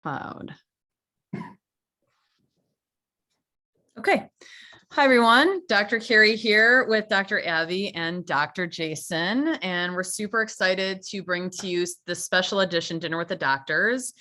Cloud. Okay. Hi, everyone. Dr. Cari here with Dr. Abby and Dr. Jason, and we're super excited to bring to you the special edition Dinner with the Doctors,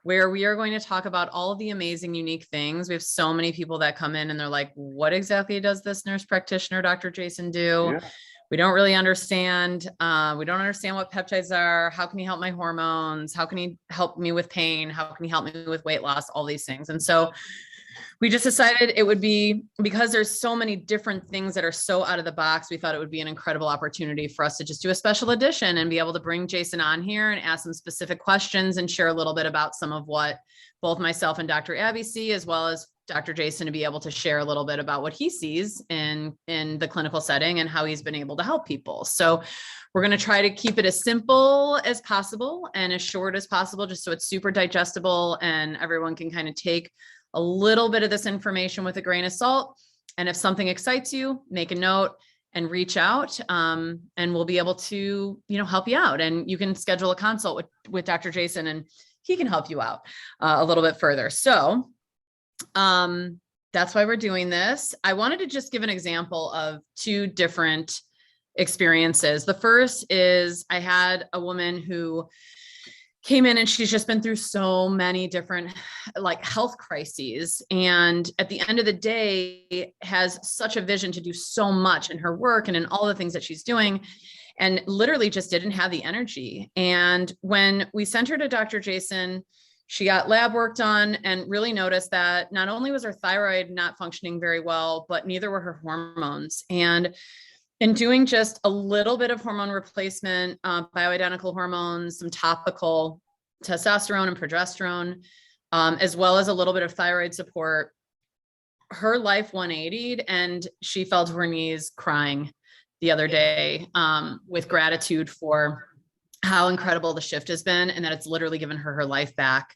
where we are going to talk about all of the amazing, unique things. We have so many people that come in and they're like, what exactly does this nurse practitioner, Dr. Jason, do? Yeah. We don't really understand. We don't understand what peptides are. How can he help my hormones? How can he help me with pain? How can he help me with weight loss? All these things. And so we just decided it would be, because there's so many different things that are so out of the box, we thought it would be an incredible opportunity for us to just do a special edition and be able to bring Jason on here and ask some specific questions and share a little bit about some of what both myself and Dr. Abby see, as well as Dr. Jason to be able to share a little bit about what he sees in the clinical setting and how he's been able to help people. So we're going to try to keep it as simple as possible and as short as possible, just so it's super digestible and everyone can kind of take a little bit of this information with a grain of salt. And if something excites you, make a note and reach out, and we'll be able to, help you out. And you can schedule a consult with Dr. Jason and he can help you out a little bit further. So that's why we're doing this. I wanted to just give an example of two different experiences. The first is I had a woman who came in and she's just been through so many different health crises. And at the end of the day has such a vision to do so much in her work and in all the things that she's doing, and literally just didn't have the energy. And when we sent her to Dr. Jason, she got lab work done and really noticed that not only was her thyroid not functioning very well, but neither were her hormones. And in doing just a little bit of hormone replacement, bioidentical hormones, some topical testosterone and progesterone, as well as a little bit of thyroid support, her life 180'd and she fell to her knees crying the other day with gratitude for how incredible the shift has been and that it's literally given her life back.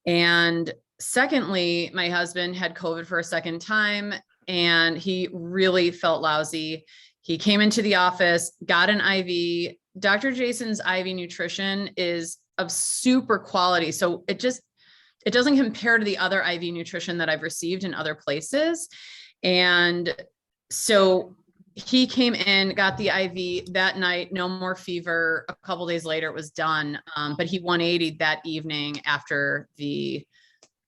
And secondly, my husband had COVID for a second time and he really felt lousy. He came into the office, got an IV. Dr. Jason's IV nutrition is of super quality. So it doesn't compare to the other IV nutrition that I've received in other places. And so he came in, got the IV that night, no more fever. A couple days later, it was done. But he 180'd that evening after the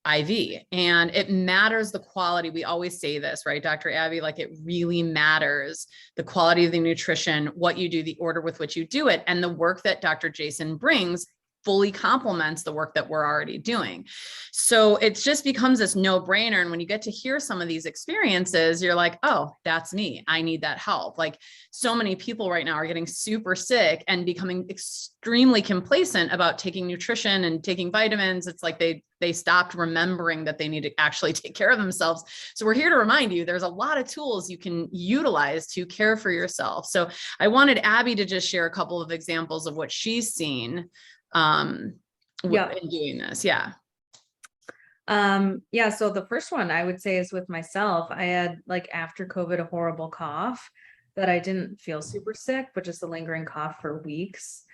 IV, and it matters the quality. We always say this, right, Dr. Abby? It really matters the quality of the nutrition, what you do, the order with which you do it, and the work that Dr. Jason brings fully complements the work that we're already doing. So it just becomes this no-brainer. And when you get to hear some of these experiences, you're like, oh, that's me. I need that help. So many people right now are getting super sick and becoming extremely complacent about taking nutrition and taking vitamins. It's like they stopped remembering that they need to actually take care of themselves. So we're here to remind you, there's a lot of tools you can utilize to care for yourself. So I wanted Abby to just share a couple of examples of what she's seen in doing this. Yeah. So the first one I would say is with myself. I had after COVID, a horrible cough that I didn't feel super sick, but just a lingering cough for weeks,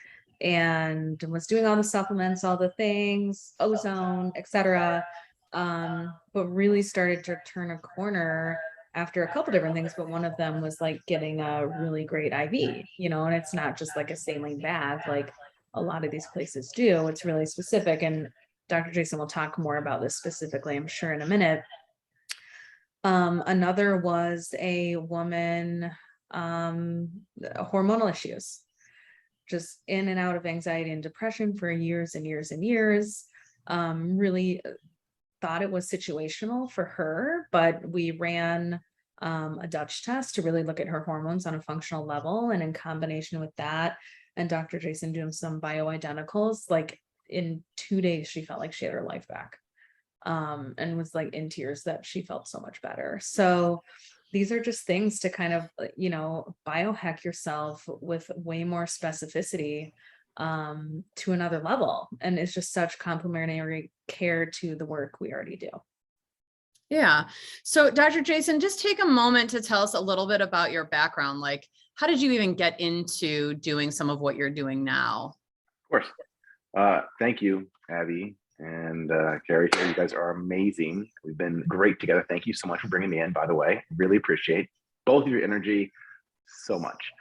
and was doing all the supplements, all the things, ozone, etc. But really started to turn a corner after a couple different things. But one of them was getting a really great IV, and it's not just a saline bath like a lot of these places do. It's really specific. And Dr. Jason will talk more about this specifically, I'm sure, in a minute. Another was a woman, hormonal issues, just in and out of anxiety and depression for years and years and years. Really thought it was situational for her, but we ran a Dutch test to really look at her hormones on a functional level. And in combination with that, and Dr. Jason doing some bioidenticals, in 2 days, she felt like she had her life back, and was in tears that she felt so much better. So these are just things to kind of, biohack yourself with way more specificity to another level. And it's just such complementary care to the work we already do. Yeah. So Dr. Jason, just take a moment to tell us a little bit about your background. How did you even get into doing some of what you're doing now? Of course. Thank you, Abby. And Cari, you guys are amazing. We've been great together. Thank you so much for bringing me in, by the way. Really appreciate both of your energy so much.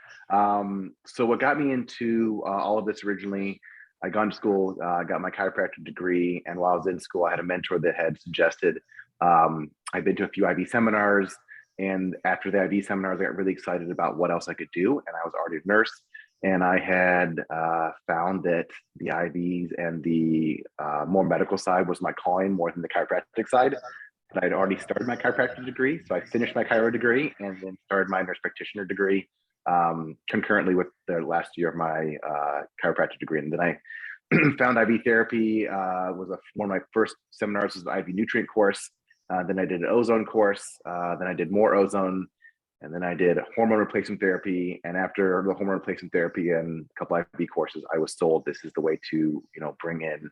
So what got me into all of this originally, I gone to school, got my chiropractic degree, and while I was in school, I had a mentor that had suggested, I've been to a few IV seminars, and after the IV seminars, I got really excited about what else I could do, and I was already a nurse, and I had found that the IVs and the more medical side was my calling more than the chiropractic side. But I'd already started my chiropractic degree, so I finished my chiro degree and then started my nurse practitioner degree concurrently with the last year of my chiropractic degree. And then I found IV therapy. One of my first seminars was the IV nutrient course. Then I did an ozone course. Then I did more ozone. And then I did hormone replacement therapy. And after the hormone replacement therapy and a couple IV courses, I was told this is the way to, bring in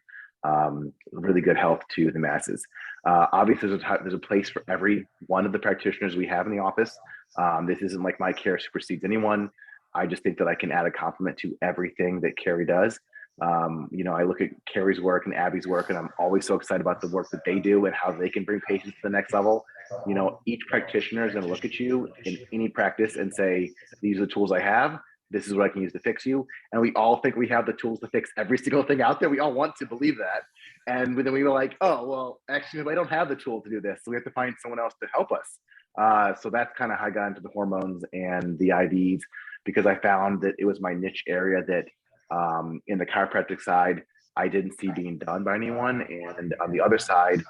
really good health to the masses. Obviously, there's a place for every one of the practitioners we have in the office. This isn't like my care supersedes anyone. I just think that I can add a compliment to everything that Cari does. I look at Cari's work and Abby's work, and I'm always so excited about the work that they do and how they can bring patients to the next level. Each practitioner is going to look at you in any practice and say, these are the tools I have. This is what I can use to fix you. And we all think we have the tools to fix every single thing out there. We all want to believe that. And then we were like, oh, well, actually, I don't have the tool to do this. So we have to find someone else to help us. So that's kind of how I got into the hormones and the IVs, because I found that it was my niche area that in the chiropractic side, I didn't see being done by anyone. And on the other side,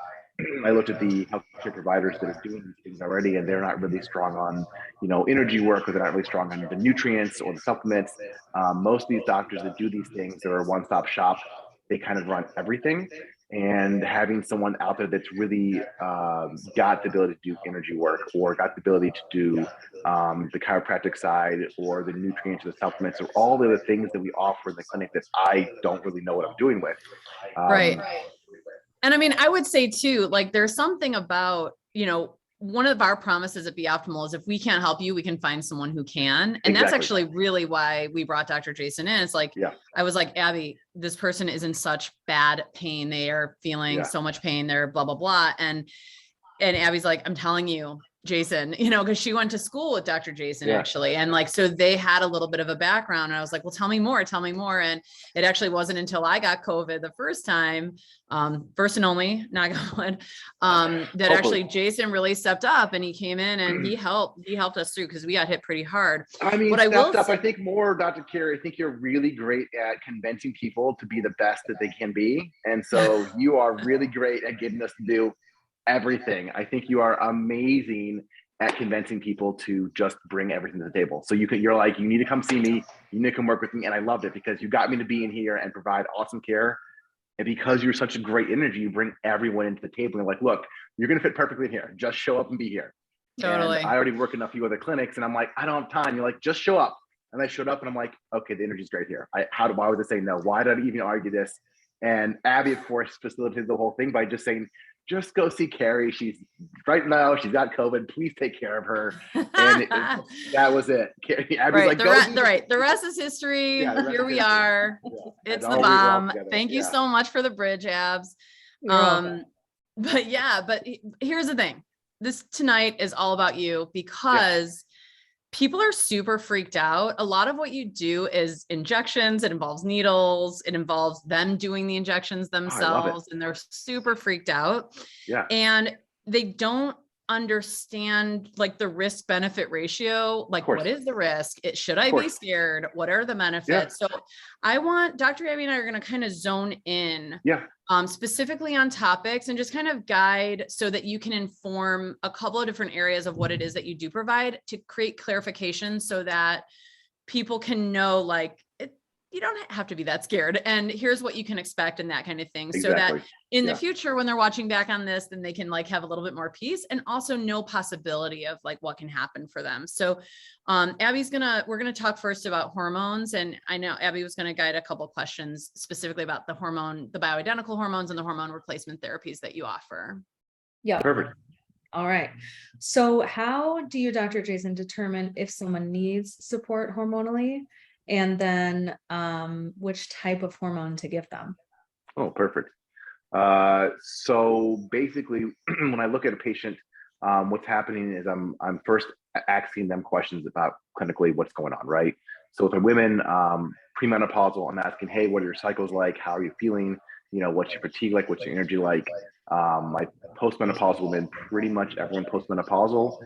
I looked at the healthcare providers that are doing these things already, and they're not really strong on, energy work, or they're not really strong on the nutrients or the supplements. Most of these doctors that do these things, they're a one-stop shop. They kind of run everything. And having someone out there that's really got the ability to do energy work, or got the ability to do the chiropractic side, or the nutrients or the supplements, or all the other things that we offer in the clinic that I don't really know what I'm doing with. Right. And I mean, I would say too, like there's something about, one of our promises at Be Optimal is if we can't help you, we can find someone who can. And that's actually really why we brought Dr. Jason in. It's like, I was like, Abby, this person is in such bad pain. They are feeling so much pain. They're blah, blah, blah. And Abby's like, I'm telling you, Jason, because she went to school with Dr. Jason actually. And like, so they had a little bit of a background, and I was like, well, tell me more. And it actually wasn't until I got COVID the first time, first and only, not God, that actually Jason really stepped up, and he came in and he helped us through, because we got hit pretty hard. I mean, I think more, Dr. Cari, I think you're really great at convincing people to be the best that they can be. And so you are really great at getting us to do everything. I think you are amazing at convincing people to just bring everything to the table. So you're like, you need to come see me, you need to come work with me. And I loved it because you got me to be in here and provide awesome care. And because you're such a great energy, you bring everyone into the table. And like, look, you're going to fit perfectly in here. Just show up and be here. Totally. And I already work in a few other clinics, and I'm like, I don't have time. You're like, just show up. And I showed up, and I'm like, okay, the energy's great here. Why would I say no? Why did I even argue this? And Abby, of course, facilitated the whole thing by just saying, just go see Cari. She's right now, she's got COVID. Please take care of her. And that was it. Abby's like, the rest is history. Here we are. Yeah. It's the bomb. Thank you so much for the bridge, Abs. But here's the thing. This tonight is all about you, because people are super freaked out. A lot of what you do is injections. It involves needles. It involves them doing the injections themselves, and they're super freaked out. Yeah. And they don't understand like the risk benefit ratio. Like, what is the risk? Should I be scared? What are the benefits? So I want Dr. Abby and I are going to kind of zone in specifically on topics and just kind of guide so that you can inform a couple of different areas of what it is that you do provide, to create clarification so that people can know, like, you don't have to be that scared, and here's what you can expect and that kind of thing. So that in the future, when they're watching back on this, then they can like have a little bit more peace, and also no possibility of like what can happen for them. So we're going to talk first about hormones. And I know Abby was going to guide a couple of questions specifically about the bioidentical hormones and the hormone replacement therapies that you offer. Yeah. Perfect. All right. So how do you, Dr. Jason, determine if someone needs support hormonally? And then which type of hormone to give them? Oh, perfect. So basically, when I look at a patient, what's happening is I'm first asking them questions about clinically what's going on, right? So with the women, premenopausal, I'm asking, hey, what are your cycles like? How are you feeling? You know, what's your fatigue like? What's your energy like? My postmenopausal women, pretty much everyone postmenopausal.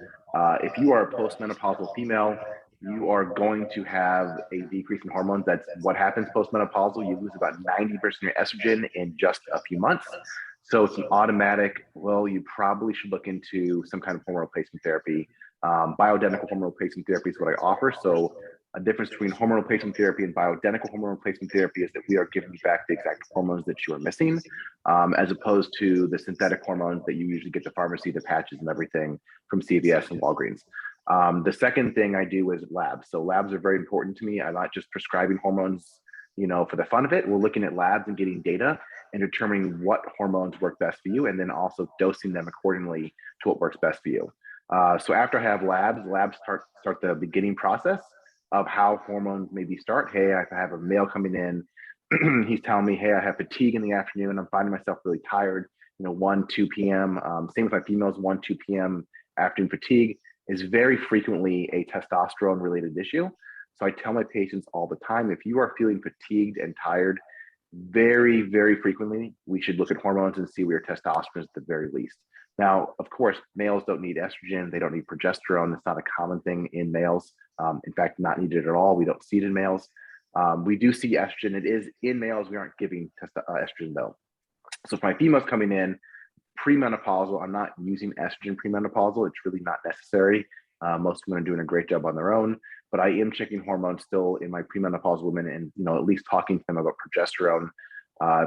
If you are a postmenopausal female, you are going to have a decrease in hormones. That's what happens postmenopausal. You lose about 90% of your estrogen in just a few months. So it's an automatic, well, you probably should look into some kind of hormone replacement therapy. Bioidentical hormone replacement therapy is what I offer. So a difference between hormone replacement therapy and bioidentical hormone replacement therapy is that we are giving you back the exact hormones that you are missing, as opposed to the synthetic hormones that you usually get the pharmacy, the patches and everything from CVS and Walgreens. The second thing I do is labs. So labs are very important to me. I'm not just prescribing hormones, you know, for the fun of it. We're looking at labs and getting data and determining what hormones work best for you, and then also dosing them accordingly to what works best for you. So after I have labs, start the beginning process of how hormones maybe start. Hey, if I have a male coming in, he's telling me, hey, I have fatigue in the afternoon. I'm finding myself really tired, you know, 1, 2 p.m. Same with my females, 1, 2 p.m. afternoon fatigue is very frequently a testosterone related issue. So I tell my patients all the time, if you are feeling fatigued and tired very, very frequently, we should look at hormones and see where your testosterone is at the very least. Now, of course, males don't need estrogen. They don't need progesterone. It's not a common thing in males. In fact, not needed at all. We don't see it in males. We do see estrogen. It is in males. We aren't giving estrogen though. So if my female's coming in premenopausal, I'm not using estrogen premenopausal. It's really not necessary. Most women are doing a great job on their own, but I am checking hormones still in my premenopausal women, and you know, at least talking to them about progesterone.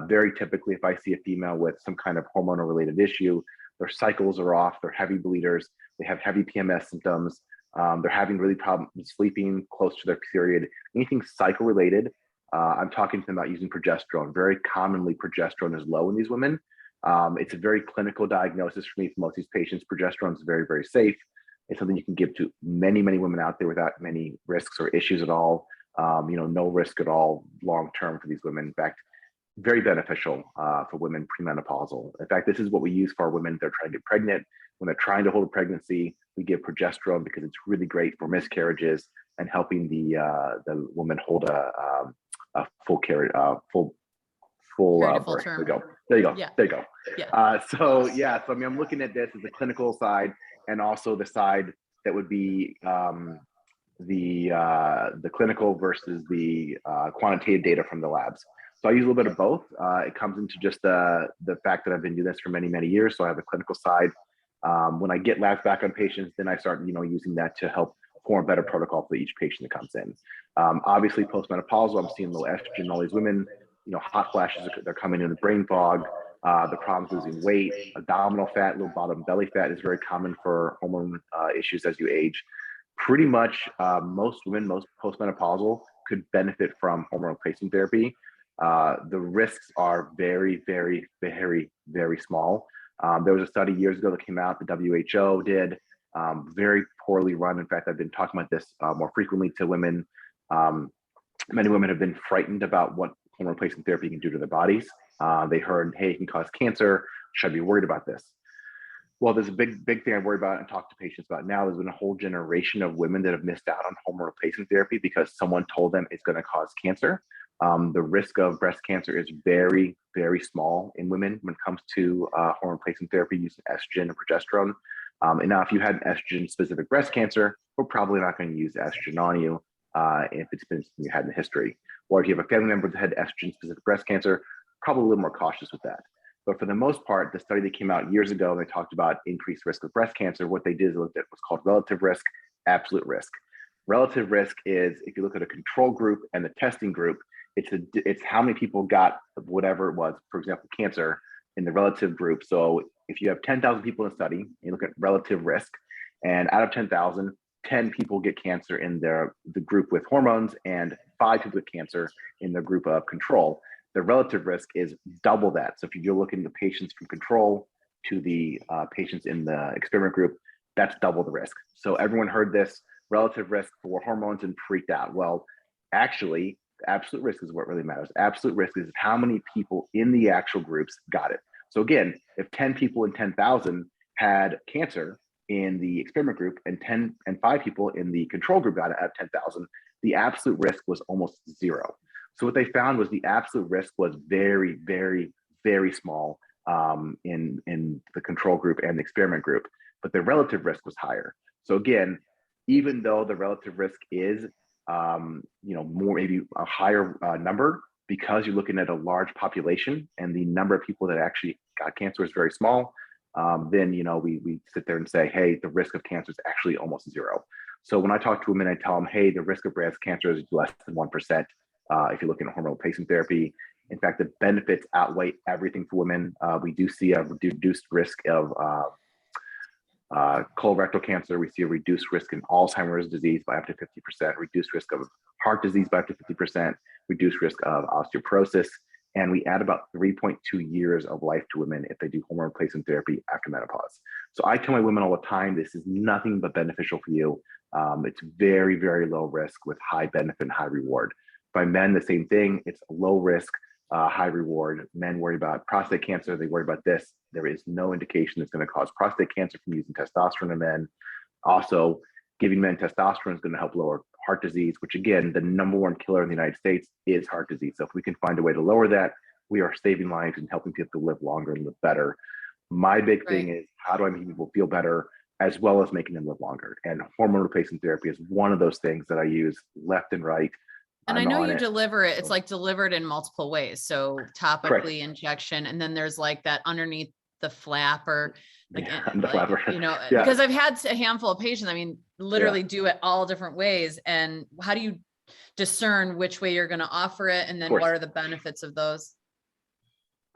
Very typically, if I see a female with some kind of hormonal related issue, their cycles are off, they're heavy bleeders, they have heavy PMS symptoms, they're having really problems sleeping close to their period, anything cycle related, I'm talking to them about using progesterone. Very commonly, progesterone is low in these women. It's a very clinical diagnosis for me for most of these patients. Progesterone is very, very safe. It's something you can give to many, many women out there without many risks or issues at all. You know, no risk at all long term for these women. In fact, very beneficial for women premenopausal. In fact, this is what we use for our women that are trying to get pregnant. When they're trying to hold a pregnancy, we give progesterone because it's really great for miscarriages and helping the woman hold a full carriage, full birth. There you go. There you go. Yeah. There you go. Yeah. So I mean, I'm looking at this as the clinical side and also the side that would be the clinical versus the quantitative data from the labs. So I use a little bit of both. It comes into just the fact that I've been doing this for many, many years. So I have a clinical side. When I get labs back on patients, then I start, you know, using that to help form a better protocol for each patient that comes in. Obviously, postmenopausal, I'm seeing low estrogen in all these women. You know, hot flashes, they're coming in with brain fog. The problems losing weight, abdominal fat, low bottom belly fat is very common for hormone issues as you age. Pretty much most women, most postmenopausal could benefit from hormone replacement therapy. The risks are very, very, very, very small. There was a study years ago that came out, the WHO did, very poorly run. In fact, I've been talking about this more frequently to women. Many women have been frightened about what hormone replacement therapy can do to their bodies. They heard, hey, it can cause cancer. Should I be worried about this? Well, there's a big thing I worry about and talk to patients about now. There's been a whole generation of women that have missed out on hormone replacement therapy because someone told them it's going to cause cancer. The risk of breast cancer is very, very small in women when it comes to hormone replacement therapy using estrogen and progesterone. And now if you had estrogen specific breast cancer, we're probably not going to use estrogen on you if it's been something you had in the history. Or if you have a family member that had estrogen specific breast cancer, probably a little more cautious with that. But for the most part, the study that came out years ago, and they talked about increased risk of breast cancer, what they did is looked at what's called relative risk, absolute risk. Relative risk is if you look at a control group and the testing group, it's how many people got whatever it was, for example, cancer in the relative group. So if you have 10,000 people in a study, you look at relative risk, and out of 10,000, 10 people get cancer in the group with hormones and 5 people get cancer in the group of control. The relative risk is double that. So if you're looking at the patients from control to the patients in the experiment group, that's double the risk. So everyone heard this relative risk for hormones and freaked out. Well, actually, The absolute risk is what really matters. Absolute risk is how many people in the actual groups got it. So again, if 10 people in 10,000 had cancer in the experiment group and 5 people in the control group got it out of 10,000, the absolute risk was almost zero. So what they found was the absolute risk was very, very, very small in the control group and the experiment group, but the relative risk was higher. So again, even though the relative risk is more, maybe a higher number, because you're looking at a large population and the number of people that actually got cancer is very small, then we sit there and say, hey, the risk of cancer is actually almost zero. So when I talk to women, I tell them, hey, the risk of breast cancer is less than 1%. If you're looking at hormone replacement therapy, in fact, the benefits outweigh everything for women. We do see a reduced risk of colorectal cancer. We see a reduced risk in Alzheimer's disease by up to 50%, reduced risk of heart disease by up to 50%, reduced risk of osteoporosis. And we add about 3.2 years of life to women if they do hormone replacement therapy after menopause. So I tell my women all the time, this is nothing but beneficial for you. It's very, very low risk with high benefit and high reward. By men, the same thing. It's low risk, high reward. Men worry about prostate cancer. They worry about this. There is no indication it's going to cause prostate cancer from using testosterone in men. Also, giving men testosterone is going to help lower heart disease, which again, the #1 killer in the United States is heart disease. So if we can find a way to lower that, we are saving lives and helping people live longer and live better. My big thing is, how do I make people feel better as well as making them live longer? And hormone replacement therapy is one of those things that I use left and right. And I know you deliver it. It's like delivered in multiple ways. So topically, injection, and then there's like that underneath the flap, or like, the flapper. Because I've had a handful of patients, I mean, literally do it all different ways. And how do you discern which way you're going to offer it? And then what are the benefits of those?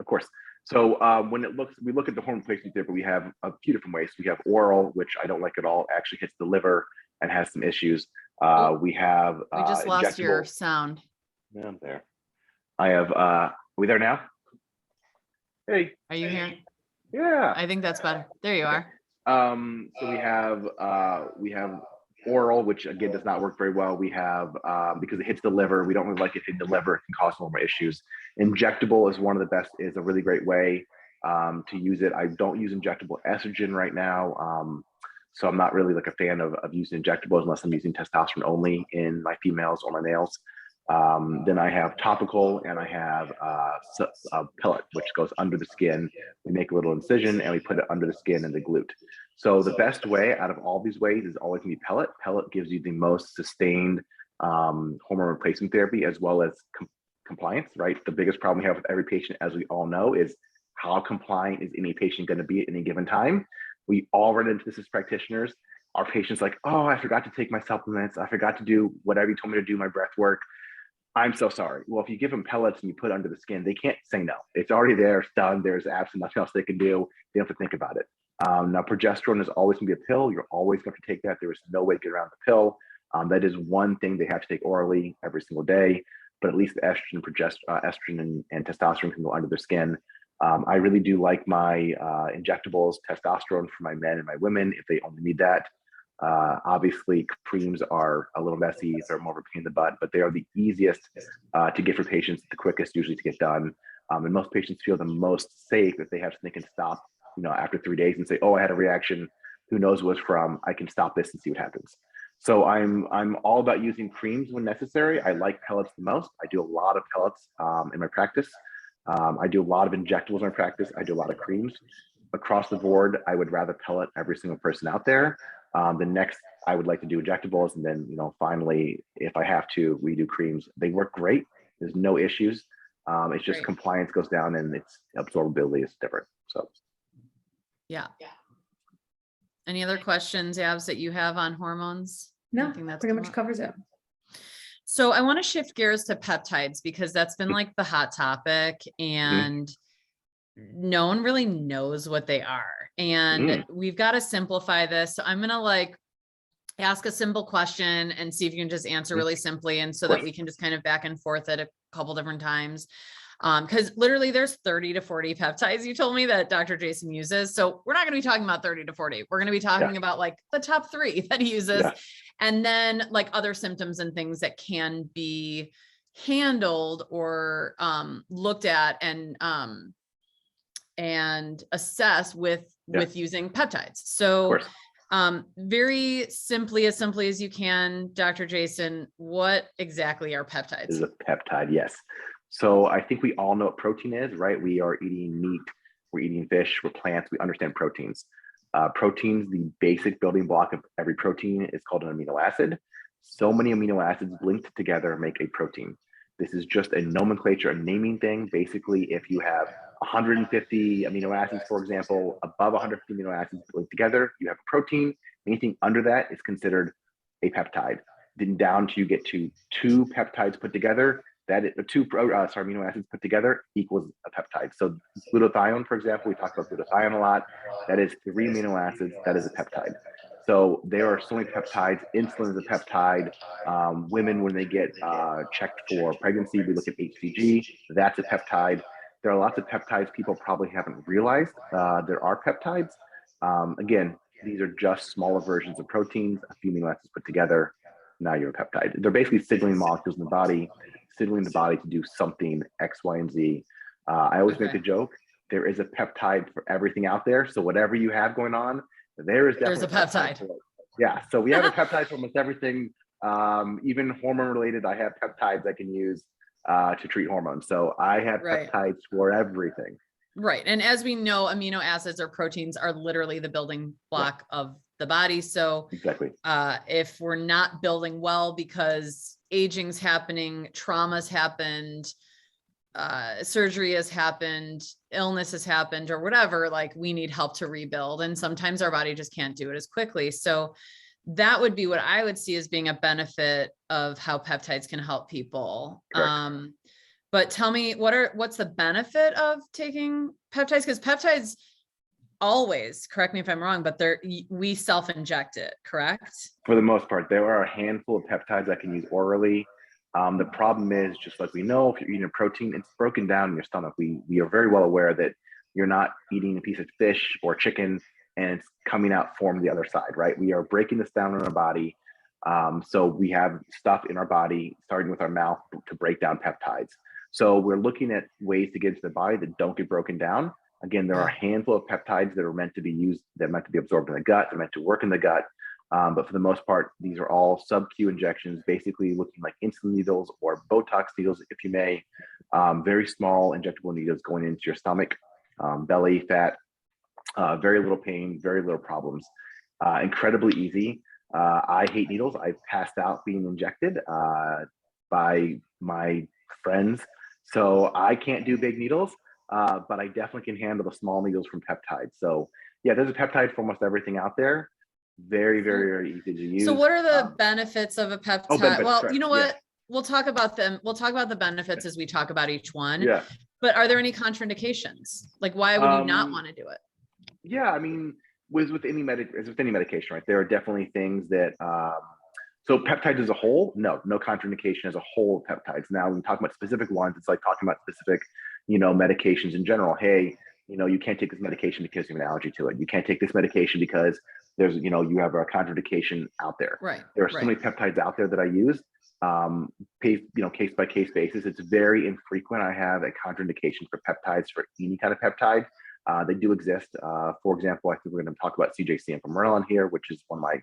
Of course. So we look at the hormone replacement therapy, we have a few different ways. We have oral, which I don't like at all, actually hits the liver and has some issues. We have we just lost your sound. Yeah, I'm there. I have are we there now? Hey. Are you here? Yeah. I think that's better. There you are. So we have oral, which again does not work very well. We have because it hits the liver, we don't really like it hitting the liver, it can cause more issues. Injectable is one of the best, is a really great way to use it. I don't use injectable estrogen right now. So I'm not really like a fan of using injectables unless I'm using testosterone only in my females or my males. Then I have topical, and I have a pellet, which goes under the skin. We make a little incision and we put it under the skin and the glute. So the best way out of all these ways is always going to be pellet. Pellet gives you the most sustained hormone replacement therapy, as well as compliance, right? The biggest problem we have with every patient, as we all know, is how compliant is any patient going to be at any given time. We all run into this as practitioners. Our patients like, oh, I forgot to take my supplements. I forgot to do whatever you told me to do, my breath work. I'm so sorry. Well, if you give them pellets and you put it under the skin, they can't say no. It's already there, it's done. There's absolutely nothing else they can do. They don't have to think about it. Now, progesterone is always going to be a pill. You're always going to take that. There is no way to get around the pill. That is one thing they have to take orally every single day. But at least the estrogen, estrogen and testosterone can go under their skin. I really do like my injectables, testosterone for my men and my women if they only need that. Obviously, creams are a little messy. They're more of a pain in the butt, but they are the easiest to get for patients, the quickest usually to get done. And most patients feel the most safe if they have something they can stop, after 3 days and say, oh, I had a reaction. Who knows what it's from? I can stop this and see what happens. So I'm all about using creams when necessary. I like pellets the most. I do a lot of pellets in my practice. I do a lot of injectables in my practice. I do a lot of creams. Across the board, I would rather pellet every single person out there. The next, I would like to do injectables, and then finally, if I have to, we do creams. They work great. There's no issues. It's just compliance goes down, and its absorbability is different. So, yeah. Any other questions, Abs, that you have on hormones? No, pretty much covers it. So I want to shift gears to peptides, because that's been like the hot topic, and no one really knows what they are. And we've got to simplify this. So I'm going to ask a simple question and see if you can just answer really simply. And so that we can just kind of back and forth at a couple different times. Because literally there's 30 to 40 peptides you told me that Dr. Jason uses. So we're not going to be talking about 30 to 40. We're going to be talking about like the top 3 that he uses, and then like other symptoms and things that can be handled or looked at and assessed with using peptides. Of So course. very simply as you can, Dr. Jason, what exactly are peptides? Is a peptide, yes. So I think we all know what protein is, right? We are eating meat, we're eating fish, we're plants, we understand proteins. Proteins, the basic building block of every protein is called an amino acid. So many amino acids linked together make a protein. This is just a nomenclature, a naming thing. Basically, if you have 150 amino acids, for example, above 150 amino acids linked together, you have a protein. Anything under that is considered a peptide. Then down to you get to 2 peptides put together, that is, amino acids put together equals a peptide. So glutathione, for example, we talk about glutathione a lot. That is 3 amino acids. That is a peptide. So there are so many peptides. Insulin is a peptide. Women, when they get checked for pregnancy, we look at HCG. That's a peptide. There are lots of peptides people probably haven't realized there are peptides. Again, these are just smaller versions of proteins, a few amino acids put together. Now you're a peptide. They're basically signaling molecules in the body, signaling the body to do something X, Y, and Z. I always make the joke, there is a peptide for everything out there. So whatever you have going on, there is definitely There's a peptide. Yeah, so we have a peptide for almost everything, even hormone related. I have peptides I can use to treat hormones. So I have peptides for everything. Right. And as we know, amino acids or proteins are literally the building block of the body. So exactly, if we're not building well because aging's happening, trauma's happened, surgery has happened, illness has happened, or whatever, like we need help to rebuild. And sometimes our body just can't do it as quickly. So that would be what I would see as being a benefit of how peptides can help people. But tell me, what's the benefit of taking peptides? Because peptides always, correct me if I'm wrong, but we self-inject it, correct? For the most part, there are a handful of peptides I can use orally. The problem is, just like we know, if you're eating a protein, it's broken down in your stomach. We are very well aware that you're not eating a piece of fish or chicken and it's coming out from the other side, right? We are breaking this down in our body. So we have stuff in our body, starting with our mouth, to break down peptides. So we're looking at ways to get into the body that don't get broken down. Again, there are a handful of peptides that are meant to be used, that are meant to be absorbed in the gut, they're meant to work in the gut. But for the most part, these are all sub-Q injections, basically looking like insulin needles or Botox needles, if you may. Very small injectable needles going into your stomach, belly, fat, very little pain, very little problems. Incredibly easy. I hate needles. I've passed out being injected by my friends. So I can't do big needles, but I definitely can handle the small needles from peptides. So yeah, there's a peptide for almost everything out there. Very, very, very easy to use. So what are the benefits of a peptide? Benefits, well, correct. You know what? We'll talk about them. We'll talk about the benefits as we talk about each one. Yeah. But are there any contraindications? Like, why would you not want to do it? Yeah, I mean, with any medication, right? There are definitely things that so peptides as a whole, no contraindication as a whole of peptides. Now, when we talk about specific ones, it's like talking about specific, medications in general. Hey, you can't take this medication because you have an allergy to it. You can't take this medication because there's, you have a contraindication out there. Right. There are so many peptides out there that I use, case by case basis. It's very infrequent. I have a contraindication for peptides for any kind of peptide. They do exist. For example, I think we're going to talk about CJCM from Merlin here, which is one of my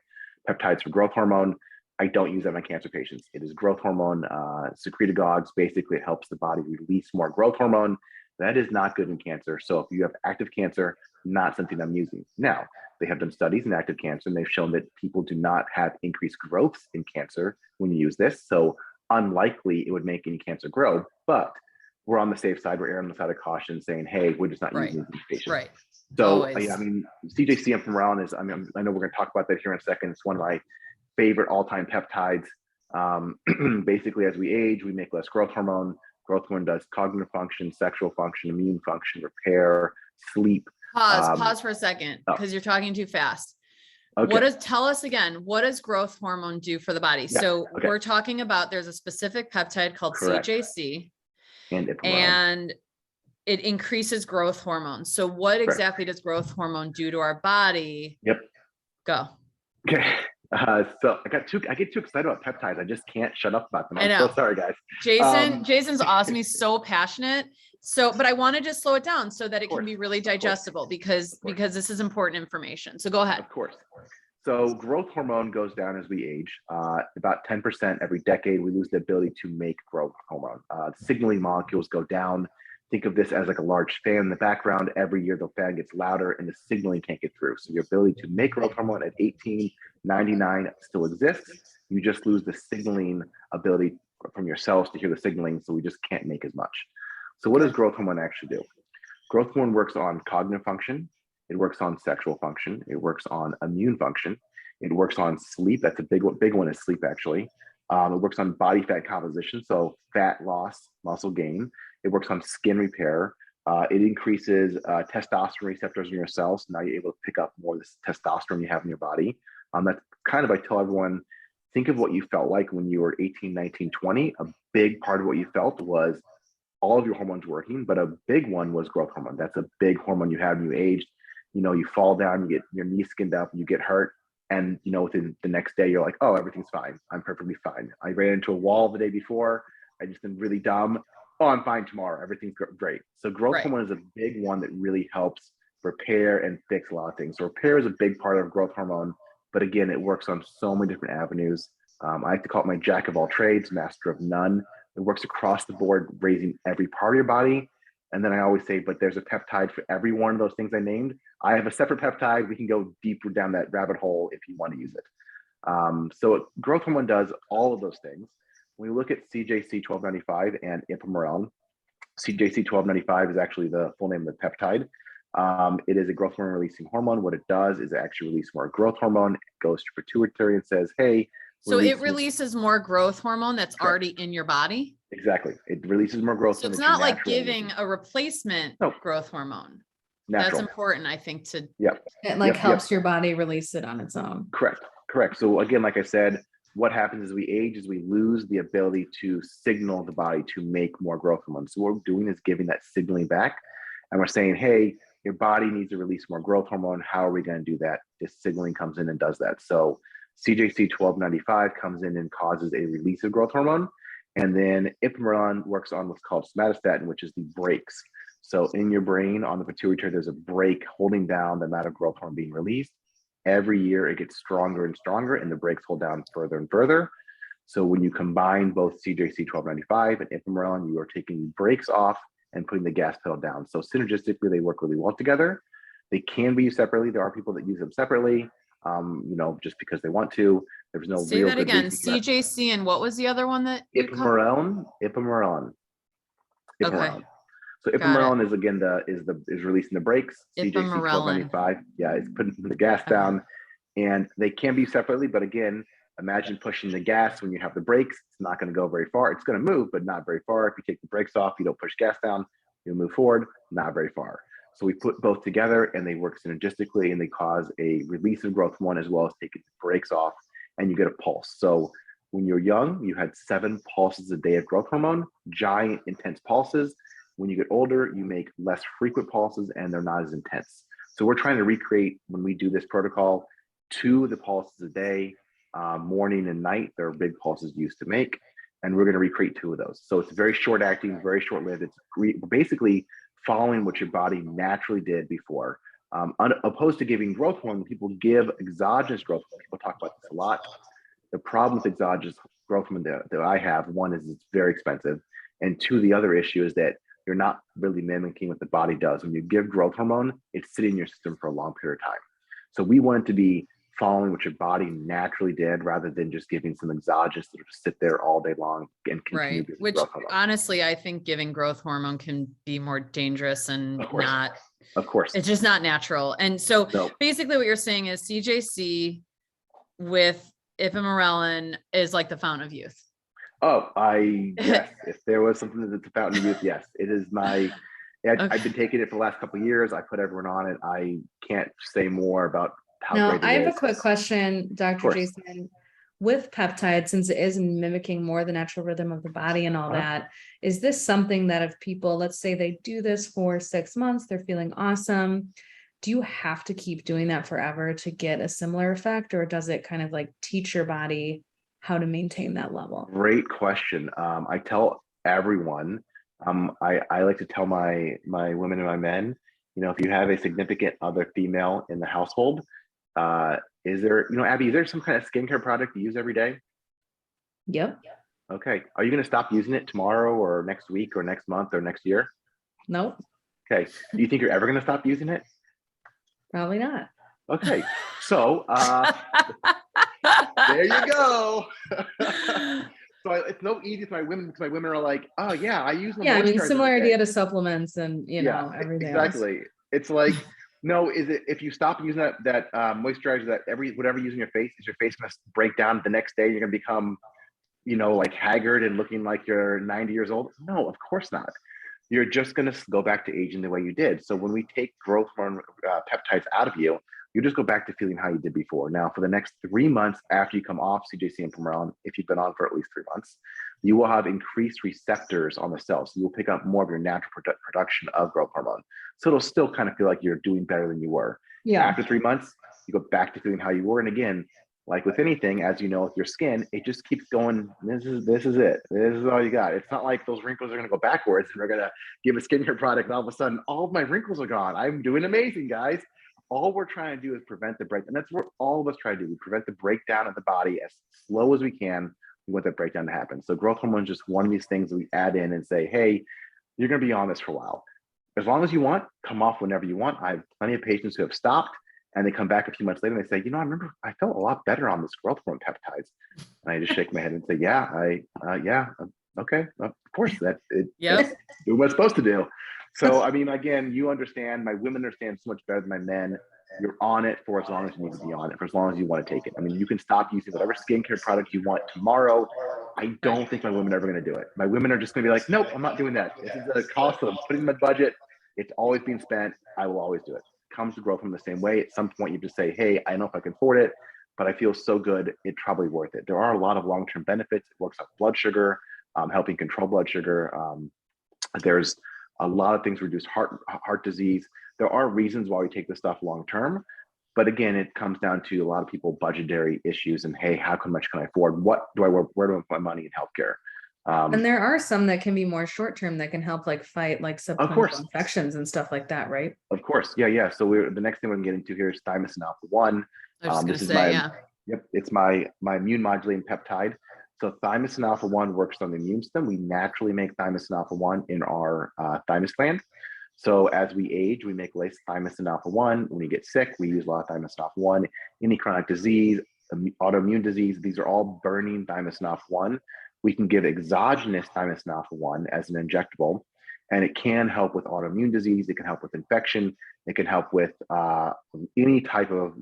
peptides for growth hormone. I don't use that in my cancer patients. It is growth hormone secretagogues. Basically, it helps the body release more growth hormone. That is not good in cancer. So if you have active cancer, not something I'm using. Now, they have done studies in active cancer, and they've shown that people do not have increased growths in cancer when you use this. So unlikely it would make any cancer grow, but we're on the safe side. We're erring on the side of caution, saying, hey, we're just not using these patients. Right. So, I mean, CJCM from Merlin is, I know we're going to talk about that here in a second. It's one of my favorite all-time peptides. Basically, as we age, we make less growth hormone. Growth hormone does cognitive function, sexual function, immune function, repair, sleep. Pause for a second, because you're talking too fast. Okay. Tell us again, what does growth hormone do for the body? Yeah. So we're talking about, there's a specific peptide called CJC, and it increases growth hormone. So what exactly does growth hormone do to our body? Yep. Go. Okay. So I get too excited about peptides. I just can't shut up about them. I I'm so know. sorry, guys. Jason's awesome. He's so passionate. So, but I want to just slow it down so that it can course, be really of course, digestible because this is important information. So go ahead. Of course. So growth hormone goes down as we age. About 10% every decade, we lose the ability to make growth hormone. Signaling molecules go down. Think of this as like a large fan in the background. Every year the fan gets louder and the signaling can't get through. So your ability to make growth hormone at 1899 still exists. You just lose the signaling ability from your cells to hear the signaling. So we just can't make as much. So what does growth hormone actually do? Growth hormone works on cognitive function. It works on sexual function. It works on immune function. It works on sleep. That's a big one is sleep, actually. It works on body fat composition, so fat loss, muscle gain. It works on skin repair. It increases testosterone receptors in your cells. Now you're able to pick up more of this testosterone you have in your body. That's kind of, I tell everyone, think of what you felt like when you were 18, 19, 20. A big part of what you felt was all of your hormones working, but a big one was growth hormone. That's a big hormone you have when you aged. You fall down, you get your knee skinned up, you get hurt. And, within the next day, you're like, oh, everything's fine. I'm perfectly fine. I ran into a wall the day before. I just been really dumb. Oh, I'm fine tomorrow. Everything's great. So growth hormone is a big one that really helps repair and fix a lot of things. So repair is a big part of growth hormone. But again, it works on so many different avenues. I like to call it my jack of all trades, master of none. It works across the board, raising every part of your body. And then I always say, but there's a peptide for every one of those things I named. I have a separate peptide. We can go deeper down that rabbit hole if you want to use it. So growth hormone does all of those things. When we look at CJC 1295 and ipamorelin, CJC 1295 is actually the full name of the peptide. It is a growth hormone releasing hormone. What it does is it actually release more growth hormone. It goes to pituitary and says, hey. So it releases more growth hormone that's already in your body? Exactly. It releases more growth hormone. So it's not like giving a replacement growth hormone. Natural. That's important, I think, to. Yep. It helps your body release it on its own. Correct. So again, like I said, what happens as we age is we lose the ability to signal the body to make more growth hormone. So what we're doing is giving that signaling back. And we're saying, hey, your body needs to release more growth hormone. How are we going to do that? This signaling comes in and does that. So CJC 1295 comes in and causes a release of growth hormone. And then ipamorelin works on what's called somatostatin, which is the brakes. So in your brain, on the pituitary, there's a brake holding down the amount of growth hormone being released. Every year, it gets stronger and stronger, and the brakes hold down further and further. So when you combine both CJC 1295 and ipamorelin, you are taking the brakes off and putting the gas pedal down. So synergistically, they work really well together. They can be used separately. There are people that use them separately, just because they want to. There's no Say real that again. CJC and what was the other one that ipamorelin? Okay. So ipamorelin is again is releasing the brakes. CJC 1295, it's putting the gas down, and they can be separately. But again, imagine pushing the gas when you have the brakes. It's not going to go very far. It's going to move, but not very far. If you take the brakes off, you don't push gas down, you'll move forward, not very far. So we put both together, and they work synergistically, and they cause a release of growth hormone as well as taking the brakes off, and you get a pulse. So when you're young, you had 7 pulses a day of growth hormone, giant, intense pulses. When you get older, you make less frequent pulses and they're not as intense. So we're trying to recreate, when we do this protocol, 2 of the pulses a day, morning and night. They're big pulses used to make, and we're going to recreate 2 of those. So it's very short acting, very short lived. It's basically following what your body naturally did before. Opposed to giving growth hormone, people give exogenous growth hormone. People talk about this a lot. The problem with exogenous growth hormone that I have, one is it's very expensive. And 2, the other issue is that you're not really mimicking what the body does. When you give growth hormone, it's sitting in your system for a long period of time. So we want it to be following what your body naturally did rather than just giving some exogenous that just sit there all day long and continue giving growth hormone. Honestly, I think giving growth hormone can be more dangerous and Of course. It's just not natural. And so basically what you're saying is CJC with ipamorelin is like the fountain of youth. Oh, yes. If there was something that's a fountain of youth, yes, it is my. I've been taking it for the last couple of years. I put everyone on it. I can't say more about how great it is. I have a quick question, Dr. Jason. With peptides, since it is mimicking more the natural rhythm of the body and all that, is this something that if people, let's say they do this for 6 months, they're feeling awesome, do you have to keep doing that forever to get a similar effect, or does it kind of like teach your body how to maintain that level? Great question. I tell everyone, I like to tell my women and my men, if you have a significant other female in the household, is there, Abby, is there some kind of skincare product you use every day? Yep. Okay. Are you going to stop using it tomorrow or next week or next month or next year? Nope. Okay. Do you think you're ever going to stop using it? Probably not. Okay. So there you go. So it's no easy for my women because my women are like, oh yeah, I use the Yeah, I mean, moisturizer similar every day. idea to supplements and everything else. Exactly. It's like, no, is it if you stop using that moisturizer that whatever you use in your face, is your face gonna break down the next day? You're gonna become, like haggard and looking like you're 90 years old? No, of course not. You're just gonna go back to aging the way you did. So when we take growth hormone peptides out of you, you just go back to feeling how you did before. Now, for the next 3 months after you come off CJC and Pomeron, if you've been on for at least 3 months, you will have increased receptors on the cells. So you'll pick up more of your natural production of growth hormone. So it'll still kind of feel like you're doing better than you were. Yeah. After 3 months, you go back to feeling how you were. And again, like with anything, as you know, with your skin, it just keeps going. This is it. This is all you got. It's not like those wrinkles are going to go backwards and we're going to give a skincare product and all of a sudden all of my wrinkles are gone. I'm doing amazing, guys. All we're trying to do is prevent the break. And that's what all of us try to do. We prevent the breakdown of the body as slow as we can. We want that breakdown to happen. So growth hormone is just one of these things that we add in and say, hey, you're going to be on this for a while. As long as you want, come off whenever you want. I have plenty of patients who have stopped and they come back a few months later and they say, I remember I felt a lot better on this growth hormone peptides. And I just shake my head and say, yeah, okay, of course, that's do what it's supposed to do. So, I mean, again, you understand, my women understand so much better than my men. You're on it for as long as you need to be on it, for as long as you want to take it. I mean, you can stop using whatever skincare product you want tomorrow. I don't think my women are ever going to do it. My women are just going to be like, nope, I'm not doing that. This is the cost of putting in my budget. It's always being spent. I will always do it. Comes to growth from the same way. At some point, you just say, hey, I don't know if I can afford it, but I feel so good, it's probably worth it. There are a lot of long-term benefits. It works on blood sugar, helping control blood sugar. There's a lot of things, reduce heart disease. There are reasons why we take this stuff long-term, but again, it comes down to a lot of people budgetary issues and, hey, how much can I afford? Where do I put my money in healthcare? And there are some that can be more short-term that can help like fight like subclinical infections and stuff like that, right? Of course. Yeah. So the next thing we're gonna get into here is thymosin alpha-1. I was just gonna say, Yep, it's my immune modulating peptide. So thymosin alpha-1 works on the immune system. We naturally make thymosin alpha-1 in our thymus gland. So as we age, we make less thymosin alpha-1. When we get sick, we use a lot of thymosin alpha-1. Any chronic disease, autoimmune disease, these are all burning thymosin alpha-1. We can give exogenous thymosin alpha-1 as an injectable, and it can help with autoimmune disease. It can help with infection. It can help with any type of,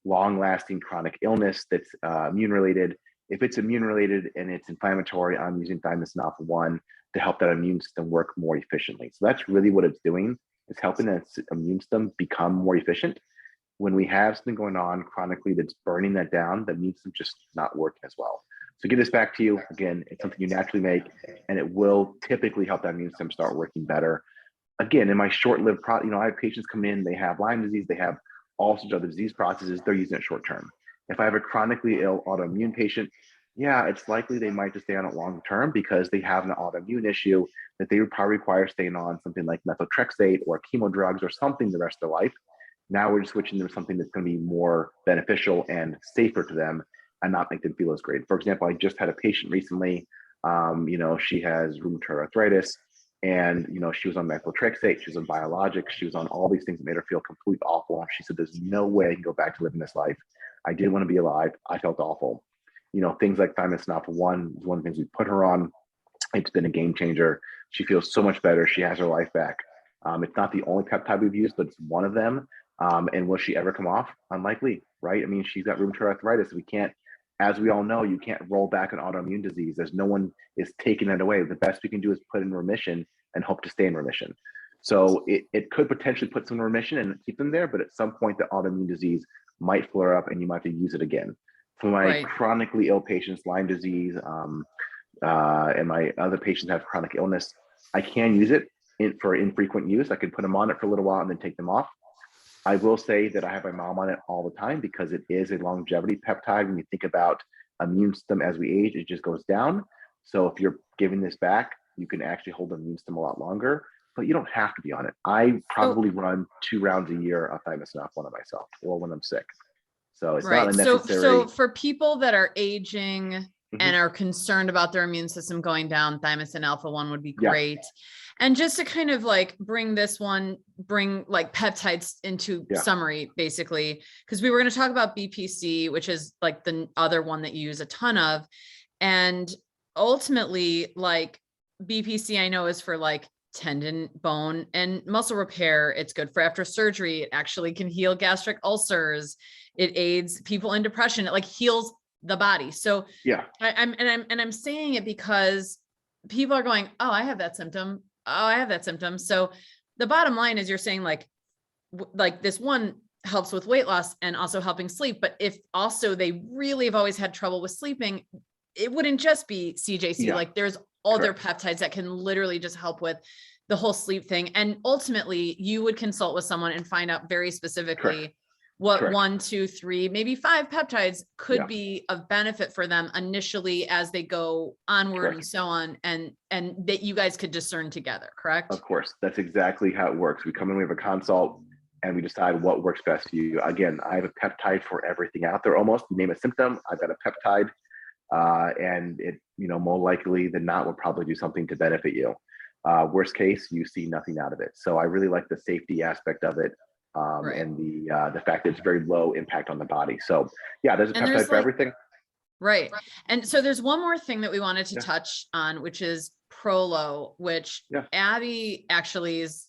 long-lasting chronic illness that's immune-related. If it's immune-related and it's inflammatory, I'm using thymosin alpha-1 to help that immune system work more efficiently. So that's really what it's doing. It's helping that immune system become more efficient. When we have something going on chronically that's burning that down, the immune system just not working as well. So get this back to you. Again, it's something you naturally make, and it will typically help that immune system start working better. Again, in my short-lived I have patients come in, they have Lyme disease, they have all sorts of other disease processes, they're using it short-term. If I have a chronically ill autoimmune patient, yeah, it's likely they might just stay on it long-term because they have an autoimmune issue that they would probably require staying on something like methotrexate or chemo drugs or something the rest of their life. Now we're just switching them to something that's going to be more beneficial and safer to them and not make them feel as great. For example, I just had a patient recently, she has rheumatoid arthritis, and she was on methotrexate, she was on biologics, she was on all these things that made her feel completely awful. She said, there's no way I can go back to living this life. I didn't want to be alive. I felt awful. Things like thymosin alpha-1 is one of the things we put her on. It's been a game changer. She feels so much better. She has her life back. It's not the only peptide we've used, but it's one of them. And will she ever come off? Unlikely, right? I mean, she's got rheumatoid arthritis. We can't, as we all know, you can't roll back an autoimmune disease. There's no one is taking it away. The best we can do is put in remission and hope to stay in remission. So it could potentially put some in remission and keep them there, but at some point the autoimmune disease might flare up and you might have to use it again. For my chronically ill patients, Lyme disease, and my other patients have chronic illness, I can use it for infrequent use. I can put them on it for a little while and then take them off. I will say that I have my mom on it all the time because it is a longevity peptide. When you think about immune system as we age, it just goes down. So if you're giving this back, you can actually hold the immune system a lot longer, but you don't have to be on it. I probably run 2 rounds a year of thymosin alpha-1 on myself or when I'm sick. So it's not Right. a So necessary. for people that are aging Mhm. and are concerned about their immune system going down, thymosin alpha-1 would be Yeah. great. And just to kind of like bring like peptides into Yeah. summary, basically, because we were going to talk about BPC, which is like the other one that you use a ton of. And ultimately, like BPC, I know is for like tendon, bone, and muscle repair. It's good for after surgery. It actually can heal gastric ulcers. It aids people in depression. It like heals the body. So Yeah. I'm saying it because people are going, oh, I have that symptom. Oh, I have that symptom. So the bottom line is you're saying like this one helps with weight loss and also helping sleep. But if also they really have always had trouble with sleeping, it wouldn't just be CJC. Yeah. Like there's other peptides that can literally just help with the whole sleep thing. And ultimately you would consult with someone and find out very specifically what 1, 2, 3, maybe 5 peptides could be of benefit for them initially as they go onward and so on. And that you guys could discern together, correct? Of course, that's exactly how it works. We come in, we have a consult, and we decide what works best for you. Again, I have a peptide for everything out there almost. You name a symptom, I've got a peptide. And it, more likely than not, will probably do something to benefit you. Worst case, you see nothing out of it. So I really like the safety aspect of it, and the fact that it's very low impact on the body. So yeah, there's a peptide for everything. Right. And so there's one more thing that we wanted to touch on, which is Prolo, which Abby actually is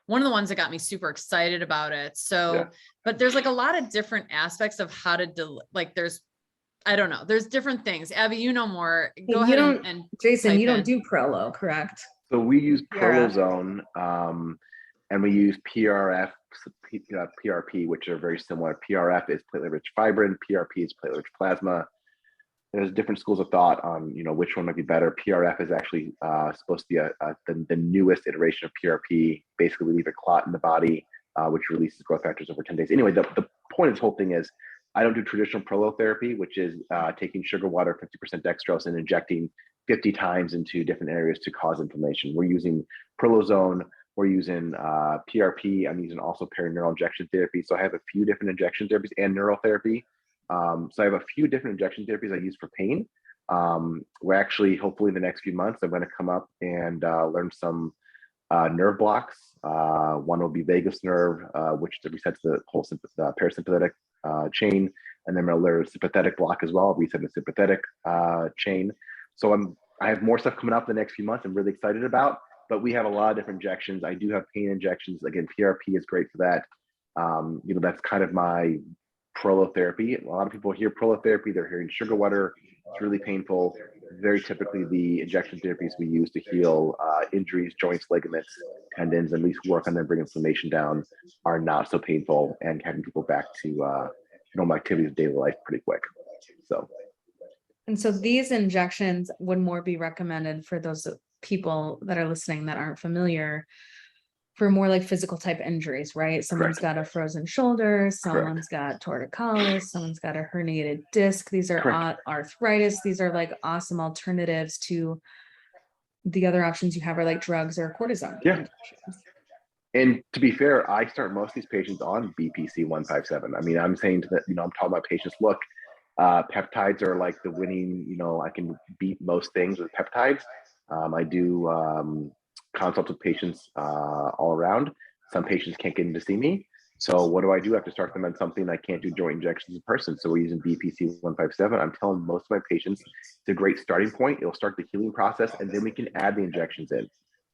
one of the ones that got me super excited about it. So, but there's like a lot of different aspects of how to I don't know. There's different things. Abby, you know more. Go ahead and Jason, you don't do Prolo, correct? So we use Prolozone, and we use PRF, PRP, which are very similar. PRF is platelet-rich fibrin. PRP is platelet-rich plasma. There's different schools of thought on which one might be better. PRF is actually supposed to be the newest iteration of PRP. Basically, we leave a clot in the body, which releases growth factors over 10 days. Anyway, the point of this whole thing is I don't do traditional prolotherapy, which is taking sugar water, 50% dextrose, and injecting 50 times into different areas to cause inflammation. We're using Prolozone. We're using PRP. I'm using also perineural injection therapy. So I have a few different injection therapies and neural therapy. So I have a few different injection therapies I use for pain. We're actually, hopefully in the next few months, I'm going to come up and learn some nerve blocks. One will be vagus nerve, which resets the whole parasympathetic chain, and then a sympathetic block as well, reset the sympathetic chain. So I have more stuff coming up in the next few months I'm really excited about, but we have a lot of different injections. I do have pain injections. Again, PRP is great for that. That's kind of my prolotherapy. A lot of people hear prolotherapy, they're hearing sugar water. It's really painful. Very typically the injection therapies we use to heal injuries, joints, ligaments, tendons, at least work on them, bring inflammation down, are not so painful and having people back to normal activities of daily life pretty quick. And so these injections would more be recommended for those people that are listening that aren't familiar, for more like physical type injuries, right? Someone's got a frozen shoulder, someone's got torticollis, someone's got a herniated disc. These are arthritis. These are like awesome alternatives to the other options you have are like drugs or cortisone. And to be fair, I start most of these patients on BPC 157. I mean, I'm saying to that, I'm talking about patients, look, peptides are like the winning, I can beat most things with peptides. I do consults with patients all around. Some patients can't get in to see me. So what do? I have to start them on something I can't do joint injections in person. So we're using BPC 157. I'm telling most of my patients it's a great starting point. It'll start the healing process, and then we can add the injections in.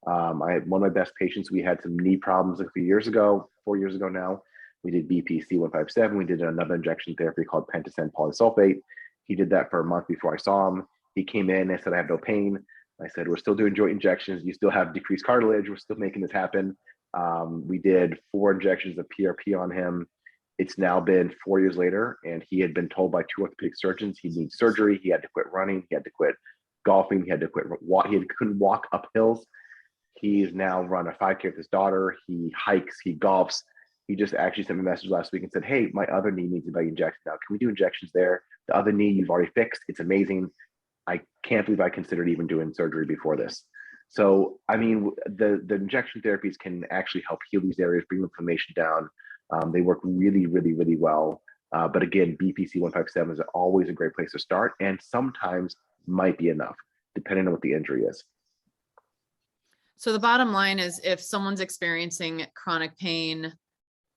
I had one of my best patients. We had some knee problems a few years ago, 4 years ago now. We did BPC 157. We did another injection therapy called Pencek polysulfate. He did that for a month before I saw him. He came in and said, I have no pain. I said, we're still doing joint injections. You still have decreased cartilage. We're still making this happen. We did 4 injections of PRP on him. It's now been 4 years later, and he had been told by 2 orthopedic surgeons he needs surgery. He had to quit running. He had to quit golfing. He had to quit he couldn't walk up hills. He's now run a 5K with his daughter. He hikes, he golfs. he just actually sent me a message last week and said, hey, my other knee needs a big injection now. Can we do injections there? The other knee you've already fixed. It's amazing. I can't believe I considered even doing surgery before this. So, I mean, the injection therapies can actually help heal these areas, bring inflammation down. They work really, really, really well. But again, BPC 157 is always a great place to start, and sometimes might be enough, depending on what the injury is. So the bottom line is, if someone's experiencing chronic pain,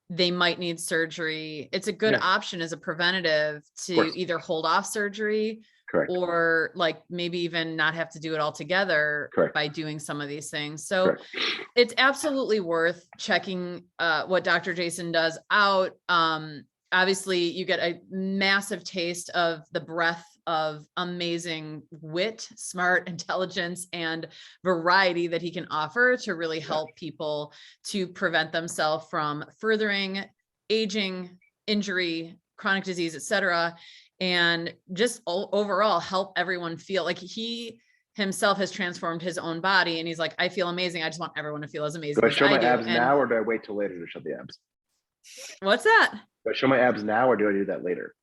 they might need surgery. It's a good option as a preventative to either hold off surgery, correct, or like maybe even not have to do it altogether, correct, by doing some of these things. So correct. it's absolutely worth checking what Dr. Jason does out. Obviously you get a massive taste of the breadth of amazing wit, smart, intelligence, and variety that he can offer to really help people to prevent themselves from furthering aging, injury, chronic disease, etc. And just overall help everyone feel like he himself has transformed his own body. And he's like, I feel amazing. I just want everyone to feel as amazing Do I as show my I do. abs And now, or do I wait till later to show the abs? what's that? Do I show my abs now, or do I do that later?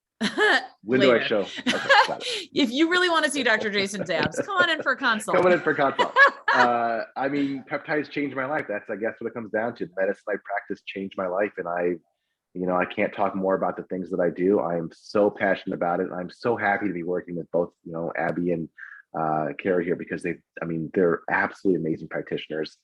When do I show? Okay, got it. If you really want to see Dr. Jason's abs, come on in for a consult. Coming in for consult. I mean, peptides changed my life. That's, I guess, what it comes down to. The medicine I practice changed my life, and I can't talk more about the things that I do. I am so passionate about it. I'm so happy to be working with both, Abby and Cari here, because they're absolutely amazing practitioners.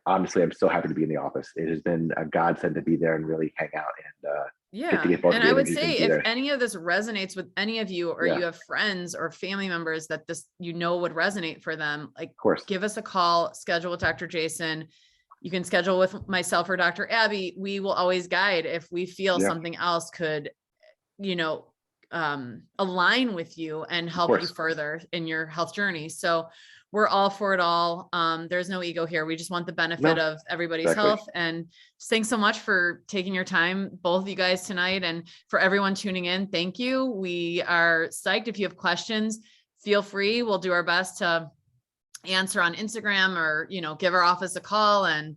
Honestly, I'm so happy to be in the office. It has been a godsend to be there and really hang out and yeah. And I would say, if any of this resonates with any of you, or you have friends or family members that this, would resonate for them, like, of course, give us a call, schedule with Dr. Jason. You can schedule with myself or Dr. Abby. We will always guide if we feel something else could, align with you and help you further in your health journey. So we're all for it all. There's no ego here. We just want the benefit of everybody's health. And thanks so much for taking your time, both of you guys, tonight. And for everyone tuning in, thank you. We are psyched. If you have questions, feel free. We'll do our best to answer on Instagram, or, give our office a call and,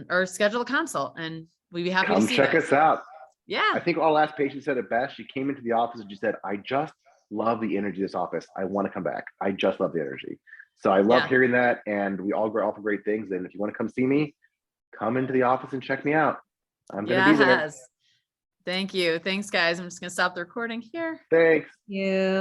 or schedule a consult, and we'd be happy to see you. Check us out. Yeah. I think our last patient said it best. She came into the office and she said, I just love the energy of this office. I want to come back. I just love the energy. So I love hearing that. And we all offer great things. And if you want to come see me, come into the office and check me out. I'm going to be there. Thank you. Thanks, guys. I'm just going to stop the recording here. Thanks. Yeah.